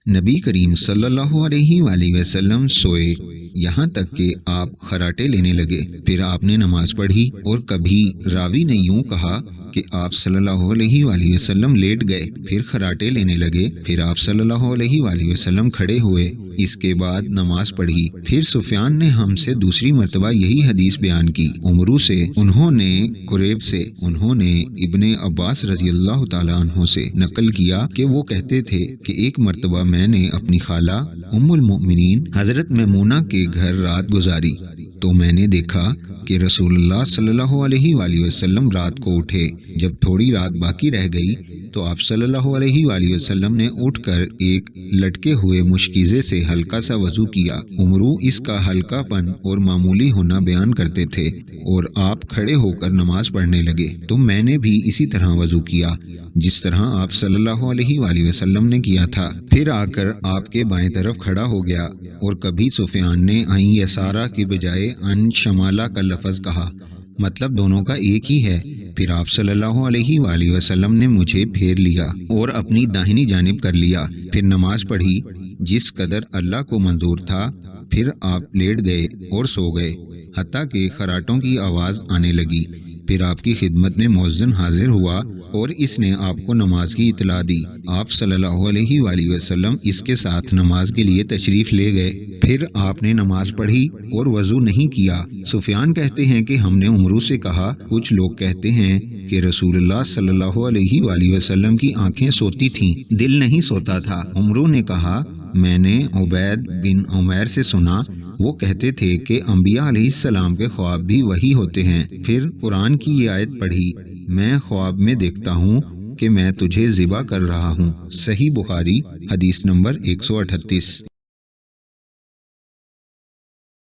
نبی کریم صلی اللہ علیہ وآلہ وسلم سوئے یہاں تک کہ آپ خراٹے لینے لگے، پھر آپ نے نماز پڑھی، اور کبھی راوی نے یوں کہا کہ آپ صلی اللہ علیہ وآلہ وسلم لیٹ گئے، پھر خراٹے لینے لگے، پھر آپ صلی اللہ علیہ وآلہ وسلم کھڑے ہوئے، اس کے بعد نماز پڑھی۔ پھر سفیان نے ہم سے دوسری مرتبہ یہی حدیث بیان کی، عمرو سے، انہوں نے قریب سے، انہوں نے ابن عباس رضی اللہ تعالیٰ عنہ سے نقل کیا کہ وہ کہتے تھے کہ ایک مرتبہ میں نے اپنی خالہ ام المؤمنین حضرت میمونہ کے گھر رات گزاری تو میں نے دیکھا کہ رسول اللہ صلی اللہ علیہ وآلہ وسلم رات کو اٹھے۔ جب تھوڑی رات باقی رہ گئی تو آپ صلی اللہ علیہ وآلہ وسلم نے اٹھ کر ایک لٹکے ہوئے مشکیزے سے ہلکا سا وضو کیا۔ عمرو اس کا ہلکا پن اور معمولی ہونا بیان کرتے تھے، اور آپ کھڑے ہو کر نماز پڑھنے لگے تو میں نے بھی اسی طرح وضو کیا جس طرح آپ صلی اللہ علیہ وآلہ وسلم نے کیا تھا، پھر آ کر آپ کے بائیں طرف کھڑا ہو گیا۔ اور کبھی سفیان نے عین یسارہ کی بجائے عن شمالہ کا لفظ کہا، مطلب دونوں کا ایک ہی ہے۔ پھر آپ صلی اللہ علیہ وآلہ وسلم نے مجھے پھیر لیا اور اپنی داہنی جانب کر لیا، پھر نماز پڑھی جس قدر اللہ کو منظور تھا، پھر آپ لیٹ گئے اور سو گئے حتیٰ کہ خراٹوں کی آواز آنے لگی۔ پھر آپ کی خدمت میں مؤذن حاضر ہوا اور اس نے آپ کو نماز کی اطلاع دی۔ آپ صلی اللہ علیہ وآلہ وسلم اس کے ساتھ نماز کے لیے تشریف لے گئے، پھر آپ نے نماز پڑھی اور وضو نہیں کیا۔ سفیان کہتے ہیں کہ ہم نے عمرو سے کہا، کچھ لوگ کہتے ہیں کہ رسول اللہ صلی اللہ علیہ وآلہ وسلم کی آنکھیں سوتی تھیں، دل نہیں سوتا تھا۔ عمرو نے کہا، میں نے عبید بن عمیر سے سنا، وہ کہتے تھے کہ انبیاء علیہ السلام کے خواب بھی وہی ہوتے ہیں۔ پھر قرآن کی یہ آیت پڑھی، میں خواب میں دیکھتا ہوں کہ میں تجھے ذبح کر رہا ہوں۔ صحیح بخاری حدیث نمبر 138۔